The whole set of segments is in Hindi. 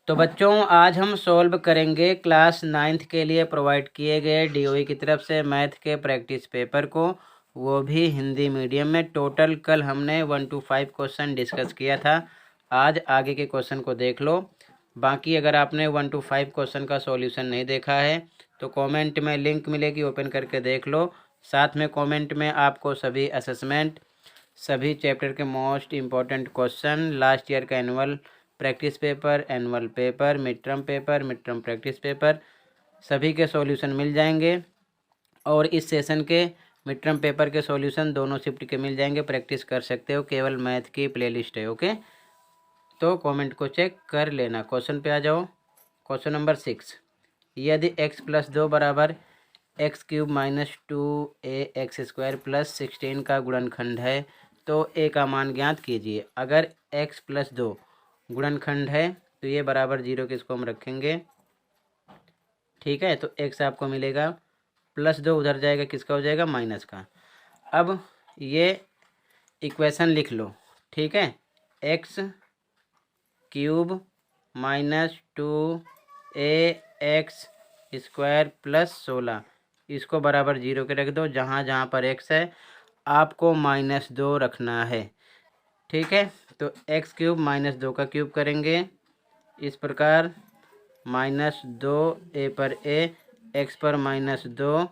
तो बच्चों आज हम सॉल्व करेंगे क्लास 9th के लिए प्रोवाइड किए गए डीओई की तरफ से मैथ के प्रैक्टिस पेपर को, वो भी हिंदी मीडियम में। टोटल कल हमने 1 to 5 क्वेश्चन डिस्कस किया था। आज आगे के क्वेश्चन को देख लो। बाकी अगर आपने 1 to 5 क्वेश्चन का सॉल्यूशन नहीं देखा है तो कमेंट में लिंक मिलेगी, ओपन करके देख लो। साथ में कमेंट में आपको सभी असेसमेंट, सभी चैप्टर के most important question, last year का annual practice paper, annual paper, mid term practice paper, सभी के सॉल्यूशन मिल जाएंगे। और इस सेशन के मिड टर्म पेपर के सॉल्यूशन दोनों शिफ्ट के मिल जाएंगे, प्रैक्टिस कर सकते हो। केवल मैथ की प्लेलिस्ट है, ओके। तो कमेंट को चेक कर लेना। क्वेश्चन पे आ जाओ। क्वेश्चन नंबर 6, यदि x+2 बराबर x³ - 2ax² + 16 का गुणनखंड है तो a का मान ज्ञात कीजिए। अगर x+2 गुणनखंड है तो ये बराबर 0 के इसको हम रखेंगे, ठीक है। तो x आपको मिलेगा, +2 उधर जाएगा, किसका हो जाएगा, माइनस का। अब ये इक्वेशन लिख लो, ठीक है। x³ - 2ax² + 16 इसको बराबर 0 के रख दो। जहाँ जहाँ पर x है आपको -2 रखना है, ठीक है। तो x³ - 2 का क्यूब करेंगे इस प्रकार, -2 a पर a, x पर -2,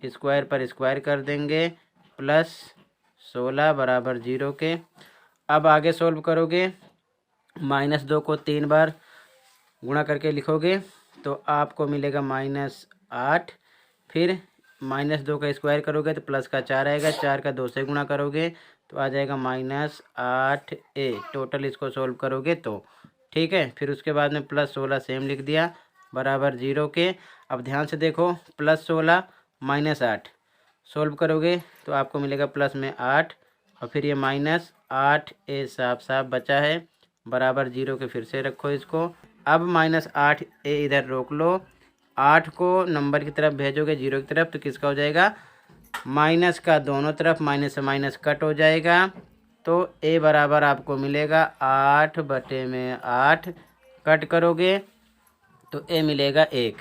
स्क्वायर पर स्क्वायर कर देंगे, +16 बराबर 0 के। अब आगे सोल्व करोगे, -2 को 3 बार गुणा करके लिखोगे तो आपको मिलेगा -8। फिर -2 का स्क्वायर करोगे तो प्लस का 4 आएगा, 4 का 2 से गुणा करोगे तो आ जाएगा -8a। टोटल इसको सोल्व करोगे तो, ठीक है। फिर उसके बाद में +16 सेम लिख दिया बराबर 0 के। अब ध्यान से देखो, +16 -8 सोल्व करोगे तो आपको मिलेगा प्लस में 8 और फिर ये -8a साफ साफ बचा है बराबर 0 के। फिर से रखो इसको। अब -8a इधर रोक लो, 8 को नंबर की तरफ भेजोगे 0 की तरफ तो किसका हो जाएगा, माइनस का। दोनों तरफ माइनस से माइनस कट हो जाएगा तो a बराबर आपको मिलेगा 8/8। कट करोगे तो a मिलेगा 1,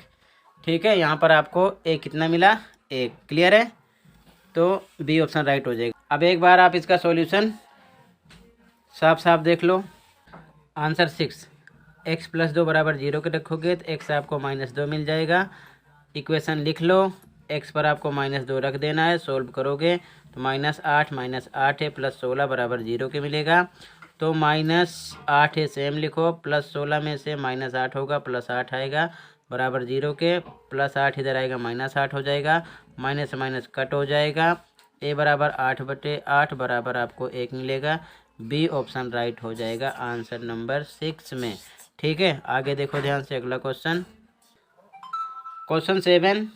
ठीक है। यहाँ पर आपको a कितना मिला, 1। क्लियर है, तो बी ऑप्शन राइट हो जाएगा। अब एक बार आप इसका सॉल्यूशन साफ साफ देख लो। आंसर 6, x+2 बराबर 0 के रखोगे तो x आपको -2 मिल जाएगा। इक्वेशन लिख लो, x पर आपको -2 रख देना है। सोल्व करोगे तो -8 -8 है, +16 बराबर 0 के मिलेगा। तो -8 है सेम लिखो, +16 में से -8 होगा, +8 आएगा बराबर 0 के। +8 इधर आएगा, -8 हो जाएगा, माइनस से माइनस कट हो जाएगा। a बराबर 8/8 बराबर आपको 1 मिलेगा। बी ऑप्शन राइट हो जाएगा आंसर नंबर 6 में, ठीक है। आगे देखो ध्यान से अगला क्वेश्चन। क्वेश्चन 7,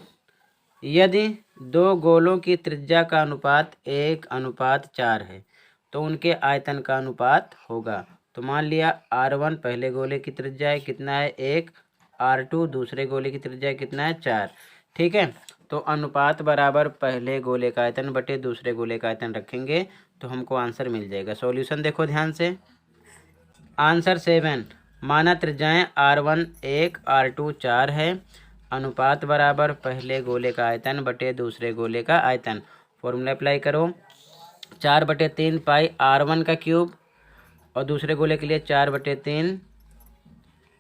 यदि दो गोलों की त्रिज्या का अनुपात 1:4 है तो उनके आयतन का अनुपात होगा। तो मान लिया R1 पहले गोले की त्रिज्या है, कितना है, 1। R2 दूसरे गोले की त्रिज्या कितना है, 4, ठीक है। तो अनुपात बराबर पहले गोले का आयतन बटे दूसरे गोले का आयतन रखेंगे तो हमको आंसर मिल जाएगा। सॉल्यूशन देखो ध्यान से। आंसर 7, माना त्रिज्याएं R1 1, R2 4 है। अनुपात बराबर पहले गोले का आयतन बटे दूसरे गोले का आयतन। फॉर्मूला अप्लाई करो, 4/3 पाई R1 का क्यूब और दूसरे गोले के लिए 4/3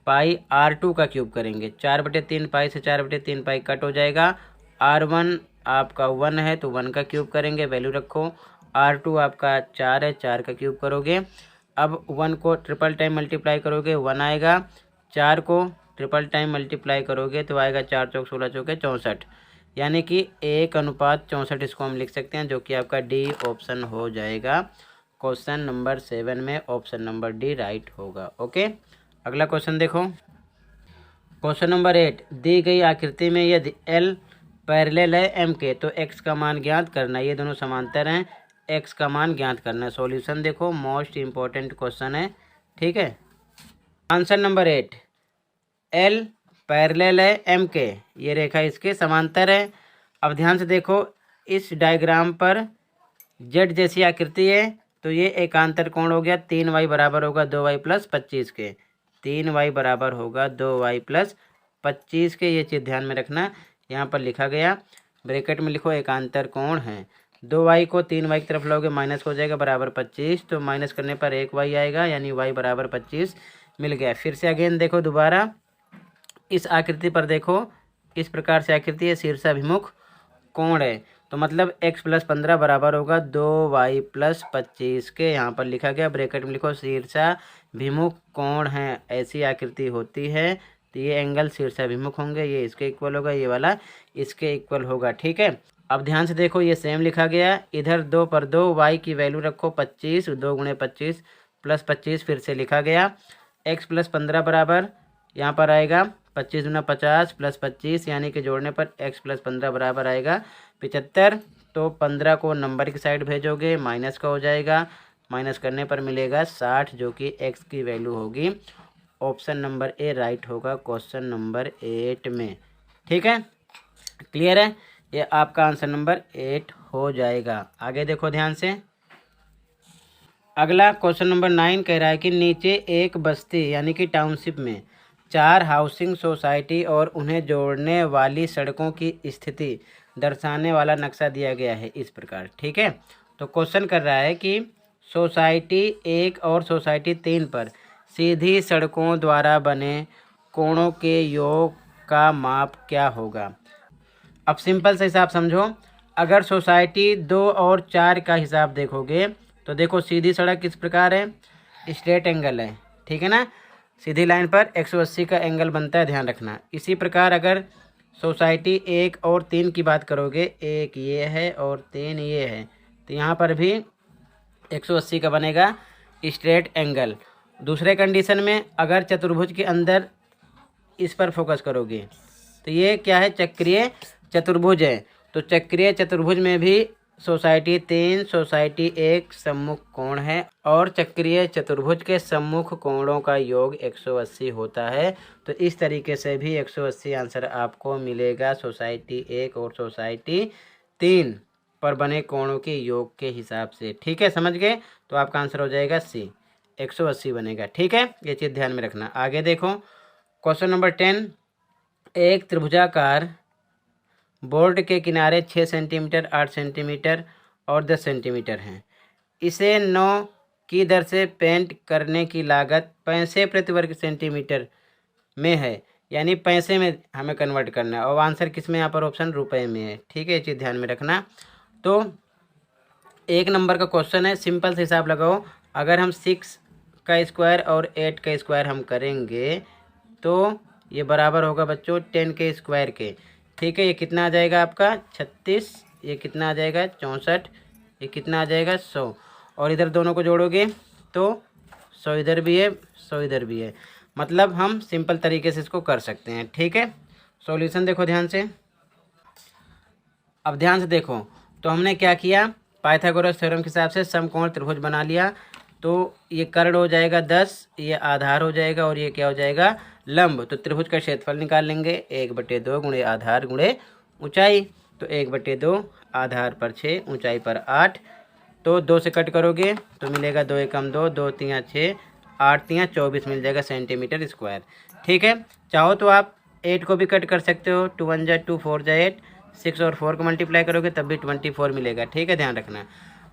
पाई R2 का क्यूब करेंगे। 4/3 पाई से 4/3 पाई कट हो जाएगा। R1 आपका 1 है तो 1 का क्यूब करेंगे, वैल्यू रखो। R2 आपका 4 है, 4 का क्यूब करोगे। अब 1 को ट्रिपल टाइम मल्टीप्लाई करोगे 1 आएगा, 4 को ट्रिपल टाइम मल्टीप्लाई करोगे तो आएगा 4 चौक 16 चौके 64, यानी कि 1:64 इसको हम लिख सकते हैं, जो कि आपका डी ऑप्शन हो जाएगा। क्वेश्चन नंबर 7 में ऑप्शन नंबर डी राइट होगा, ओके। अगला क्वेश्चन देखो। क्वेश्चन नंबर 8, दी गई आकृति में यदि L पैरेलल है M के तो x का मान ज्ञात करना। ये दोनों समांतर हैं, x का मान ज्ञात करना। सॉल्यूशन देखो, मोस्ट इम्पोर्टेंट क्वेश्चन है, ठीक है। आंसर नंबर 8, L पैरेलल है M के, ये रेखा इसके समांतर है। अब ध्यान से देखो, इस डायग्राम पर Z जैसी आकृति है तो ये एकांतर कोण हो गया, 3y बराबर होगा 2y + 25 के। 3y बराबर होगा 2y प्लस 25 के। ये चीज़ ध्यान में रखना, यहाँ पर लिखा गया ब्रैकेट में लिखो एकांतर कोण है। 2y को 3y की तरफ लोगे माइनस हो जाएगा बराबर 25, तो माइनस करने पर 1y आएगा, यानी y बराबर 25 मिल गया। फिर से अगेन देखो दोबारा इस आकृति पर देखो, इस प्रकार से आकृति है, शीर्षाभिमुख कोण है, तो मतलब x प्लस 15 बराबर होगा 2y प्लस 25 के। यहाँ पर लिखा गया ब्रैकेट में लिखो शीर्षाभिमुख कोण है, ऐसी आकृति होती है, तो ये एंगल शीर्षाभिमुख होंगे, ये इसके इक्वल होगा, ये वाला इसके इक्वल होगा। ठीक है, अब ध्यान से देखो ये सेम लिखा गया, इधर 2 पर 2 y की वैल्यू रखो 25, 2 गुणे 25 प्लस 25 फिर से लिखा गया। x प्लस 15 बराबर यहाँ पर आएगा 25 गुना 50 प्लस 25, यानी कि जोड़ने पर x प्लस 15 बराबर आएगा 75। तो 15 को नंबर की साइड भेजोगे माइनस का हो जाएगा, माइनस करने पर मिलेगा 60, जो कि x की वैल्यू होगी। ऑप्शन नंबर ए राइट होगा क्वेश्चन नंबर 8 में। ठीक है, क्लियर है, ये आपका आंसर नंबर 8 हो जाएगा। आगे देखो ध्यान से, अगला क्वेश्चन नंबर 9 कह रहा है कि नीचे एक बस्ती यानी कि टाउनशिप में 4 हाउसिंग सोसाइटी और उन्हें जोड़ने वाली सड़कों की स्थिति दर्शाने वाला नक्शा दिया गया है इस प्रकार। ठीक है, तो क्वेश्चन कर रहा है कि सोसाइटी 1 और सोसाइटी 3 पर सीधी सड़कों द्वारा बने कोणों के योग का माप क्या होगा। अब सिंपल सा हिसाब समझो, अगर सोसाइटी 2 और 4 का हिसाब देखोगे तो देखो सीधी सड़क किस प्रकार है, स्ट्रेट एंगल है, ठीक है ना, सीधी लाइन पर 180 का एंगल बनता है, ध्यान रखना। इसी प्रकार अगर सोसाइटी 1 और 3 की बात करोगे, 1 ये है और 3 ये है, तो यहाँ पर भी 180 का बनेगा स्ट्रेट एंगल। दूसरे कंडीशन में अगर चतुर्भुज के अंदर इस पर फोकस करोगे तो ये क्या है, चक्रीय चतुर्भुज है, तो चक्रीय चतुर्भुज में भी सोसाइटी 3 सोसाइटी 1 सम्मुख कोण है और चक्रीय चतुर्भुज के सम्मुख कोणों का योग 180 होता है। तो इस तरीके से भी 180 आंसर आपको मिलेगा सोसाइटी 1 और सोसाइटी 3 पर बने कोणों के योग के हिसाब से। ठीक है, समझ गए, तो आपका आंसर हो जाएगा सी, 180 बनेगा। ठीक है, ये चीज़ ध्यान में रखना। आगे देखो क्वेश्चन नंबर 10, एक त्रिभुजाकार बोर्ड के किनारे 6 सेंटीमीटर 8 सेंटीमीटर और 10 सेंटीमीटर हैं, इसे 9 की दर से पेंट करने की लागत पैसे प्रति वर्ग सेंटीमीटर में है, यानी पैसे में हमें कन्वर्ट करना है, और आंसर किस में यहाँ पर ऑप्शन रुपए में है। ठीक है, ये चीज़ ध्यान में रखना। तो 1 नंबर का क्वेश्चन है, सिंपल से हिसाब लगाओ, अगर हम 6 का स्क्वायर और 8 का स्क्वायर हम करेंगे तो ये बराबर होगा बच्चों 10 के स्क्वायर के। ठीक है, ये कितना आ जाएगा आपका 36, ये कितना आ जाएगा 64, ये कितना आ जाएगा 100, और इधर दोनों को जोड़ोगे तो 100 इधर भी है 100 इधर भी है, मतलब हम सिंपल तरीके से इसको कर सकते हैं। ठीक है, सॉल्यूशन देखो ध्यान से। अब ध्यान से देखो, तो हमने क्या किया, पाइथागोरस थ्योरम के हिसाब से समकोण त्रिभुज बना लिया, तो ये कर्ण हो जाएगा 10, ये आधार हो जाएगा और ये क्या हो जाएगा लंब। तो त्रिभुज का क्षेत्रफल निकाल लेंगे, 1/2 गुणे आधार गुणे ऊंचाई, तो 1/2 आधार पर 6 ऊंचाई पर 8, तो 2 से कट करोगे तो मिलेगा 2 एकम 2, 2 तियाँ 6, 8 तियाँ 24 मिल जाएगा सेंटीमीटर स्क्वायर। ठीक है, चाहो तो आप 8 को भी कट कर सकते हो, 2 1 जा 2 4 जा 8, 6 और 4 को मल्टीप्लाई करोगे तब भी 24 मिलेगा। ठीक है, ध्यान रखना।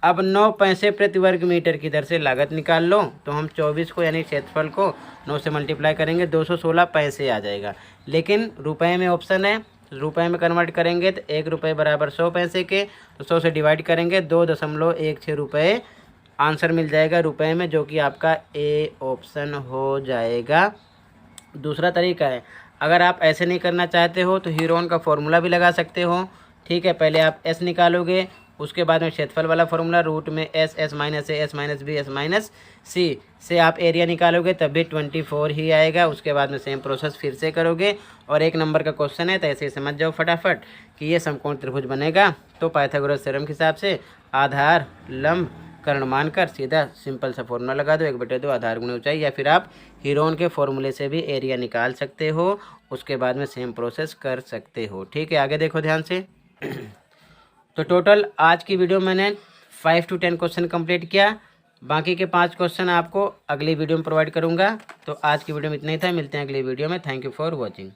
अब 9 पैसे प्रति वर्ग मीटर की दर से लागत निकाल लो, तो हम 24 को यानी क्षेत्रफल को 9 से मल्टीप्लाई करेंगे, 216 पैसे आ जाएगा, लेकिन रुपए में ऑप्शन है, रुपए में कन्वर्ट करेंगे तो 1 रुपये बराबर 100 पैसे के, तो 100 से डिवाइड करेंगे 2.16 रुपये आंसर मिल जाएगा रुपए में, जो कि आपका ए ऑप्शन हो जाएगा। दूसरा तरीका है, अगर आप ऐसे नहीं करना चाहते हो तो हीरोन का फॉर्मूला भी लगा सकते हो। ठीक है, पहले आप एस निकालोगे, उसके बाद में क्षेत्रफल वाला फॉर्मूला रूट में S S minus A S minus B S minus C से आप एरिया निकालोगे तब भी 24 ही आएगा। उसके बाद में सेम प्रोसेस फिर से करोगे, और 1 नंबर का क्वेश्चन है तो ऐसे समझ जाओ फटाफट कि ये समकोण त्रिभुज बनेगा। तो पाइथागोरस थ्योरम के हिसाब से आधार लंब कर्ण मानकर सीधा सिंपल सा फॉर्मूला लगा दो, 1/2 आधार गुणे ऊंचाई, या फिर आप हीरोन के फॉर्मूले से भी एरिया निकाल सकते हो, उसके बाद में सेम प्रोसेस कर सकते हो। ठीक है, आगे देखो ध्यान से। तो टोटल आज की वीडियो मैंने 5 to 10 क्वेश्चन कंप्लीट किया। बाकी के 5 क्वेश्चन आपको अगली वीडियो में प्रोवाइड करूँगा। तो आज की वीडियो में इतना ही था, मिलते हैं अगली वीडियो में। Thank you for watching.